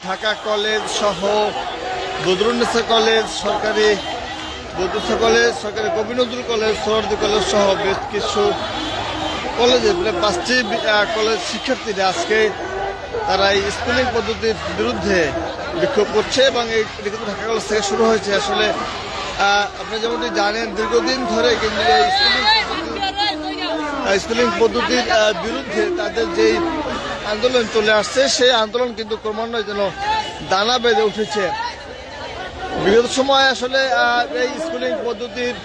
Dhaka college সহ Badrunnesa college, সরকারি Badrunnesa college, সরকারি কবি নজরুল কলেজ, সোহরাওয়ার্দী কলেজ সহ বেশ কিছু কলেজে প্রায় 5টি কলেজ শিক্ষার্থীরা আজকে তারা এই স্কুলিং পদ্ধতির বিরুদ্ধে বিক্ষোভ করছে এবং এই ঢাকা কলেজ থেকে শুরু হয়েছে। আসলে আপনি যেমনটি জানেন, দীর্ঘদিন ধরে কিন্তু এই স্কুলিং পদ্ধতির বিরুদ্ধে তাদের যেই আন্দোলন চলে আসছে, সেই আন্দোলন কিন্তু ক্রমান্বয়ে যেন দানা বেঁধে উঠেছে। বিগত সময় আসলে এই স্কুলিং পদ্ধতির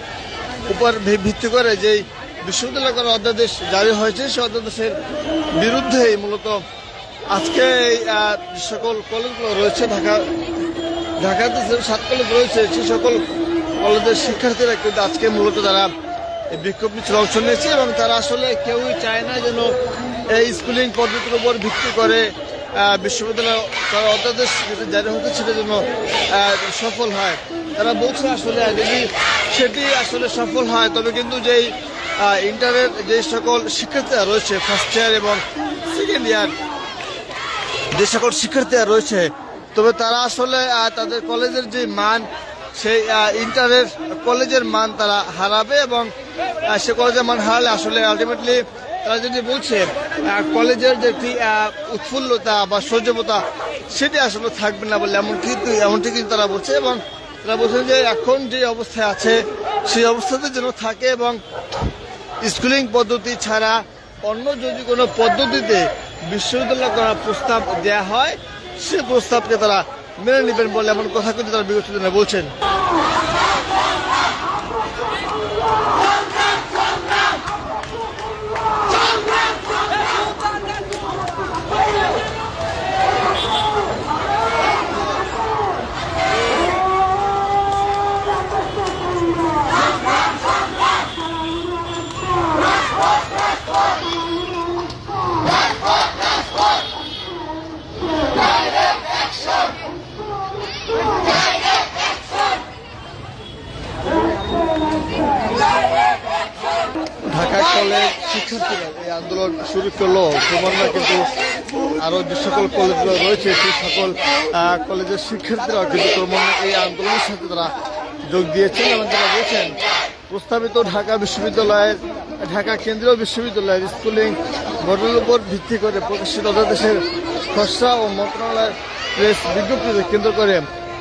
উপর ভিত্তি করে যেই বিশ্ববিদ্যালয় করার অধ্যাদেশ জারি হয়েছে, সেই অধ্যাদেশের বিরুদ্ধেই মূলত আজকে এই সকল কলেজগুলো রয়েছে, ঢাকাতে যে 7 কলেজ রয়েছে, সেই সকল কলেজের শিক্ষার্থীরা কিন্তু আজকে মূলত তারা এই বিক্ষোভ মিছিলে অংশ নিয়েছে এবং তারা আসলে কেউই চায় না যেন এই স্কুলিং পদ্ধতির উপর ভিত্তি করে বিশ্ববিদ্যালয় করার অধ্যাদেশ যেটা জারি হতে সেটা যেন সফল হয়। তারা বলছে আসলে যদি সেটি আসলে সফল হয়, তবে কিন্তু যেই ইন্টারের যে সকল শিক্ষার্থীরা রয়েছে, ফার্স্ট ইয়ার এবং সেকেন্ড ইয়ার যে সকল শিক্ষার্থীরা রয়েছে, তবে তারা আসলে তাদের কলেজের যে মান, সেই ইন্টারের কলেজের মান তারা হারাবে এবং সে কলেজের মান হারালে আসলে আলটিমেটলি তারা যদি বলছে কলেজের যে একটি উৎফুল্লতা বা সৌজন্যতা সেটি আসলে থাকবে না বলে এমনটি কিন্তু তারা বলছে এবং তারা বলছেন যে এখন যে অবস্থায় আছে সেই অবস্থাতে যেন থাকে এবং স্কুলিং পদ্ধতি ছাড়া অন্য যদি কোনো পদ্ধতিতে বিশ্ববিদ্যালয় করার প্রস্তাব দেয়া হয়, সে প্রস্তাবকে তারা মেনে নেবেন বলে এমন কথা কিন্তু তারা বিগত দিনে বলছেন। ঢাকা কলেজ শিক্ষার্থীরা এই আন্দোলন শুরু করলো, ক্রমান্বয়ে কিন্তু আরো যে সকল কলেজগুলো রয়েছে সেই সকল কলেজের শিক্ষার্থীরাও কিন্তু ক্রমান্বয়ে এই আন্দোলনের সাথে তারা যোগ দিয়েছেন এবং তারা বলছেন প্রস্তাবিত ঢাকা কেন্দ্রীয় বিশ্ববিদ্যালয়ের স্কুলিং মডেলের উপর ভিত্তি করে প্রকাশিত অধ্যাদেশের খসড়া ও মন্ত্রণালয়ের প্রেস বিজ্ঞপ্তিকে কেন্দ্র করে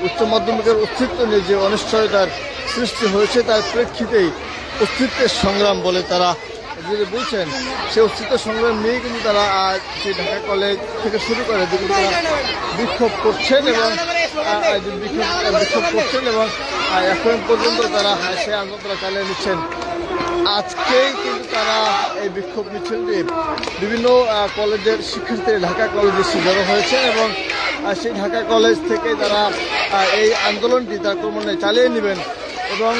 উচ্চ মাধ্যমিকের অস্তিত্ব নিয়ে যে অনিশ্চয়তার সৃষ্টি হয়েছে, তার প্রেক্ষিতেই অস্তিত্বের সংগ্রাম বলে তারা যদি বলছেন, সেই অস্তিত্ব সংগ্রাম নিয়ে কিন্তু তারা সেই ঢাকা কলেজ থেকে শুরু করে বিক্ষোভ করছেন এবং এখন পর্যন্ত তারা সেই আন্দোলন চালিয়ে নিচ্ছেন। আজকেই কিন্তু তারা এই বিক্ষোভ মিছিলটি বিভিন্ন কলেজের শিক্ষার্থীরা ঢাকা কলেজে জড়ো হয়েছে এবং সেই ঢাকা কলেজ থেকে তারা এই আন্দোলনটি তারা ক্রমান্বয়ে চালিয়ে নেবেন এবং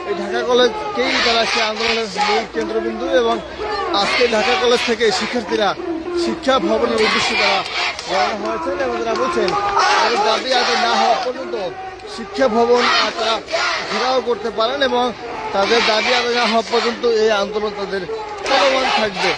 এই ঢাকা কলেজকেই তারা সেই আন্দোলনের মূল কেন্দ্রবিন্দু এবং আজকে ঢাকা কলেজ থেকে শিক্ষার্থীরা শিক্ষা ভবনের উদ্দেশ্যে তারা রওনা হয়েছেন এবং তারা বলছেন তাদের দাবি আদায় না হওয়া পর্যন্ত শিক্ষা ভবন তারা ঘেরাও করতে পারেন এবং তাদের দাবি আদায় না হওয়া পর্যন্ত এই আন্দোলন তাদের চলমান থাকবে।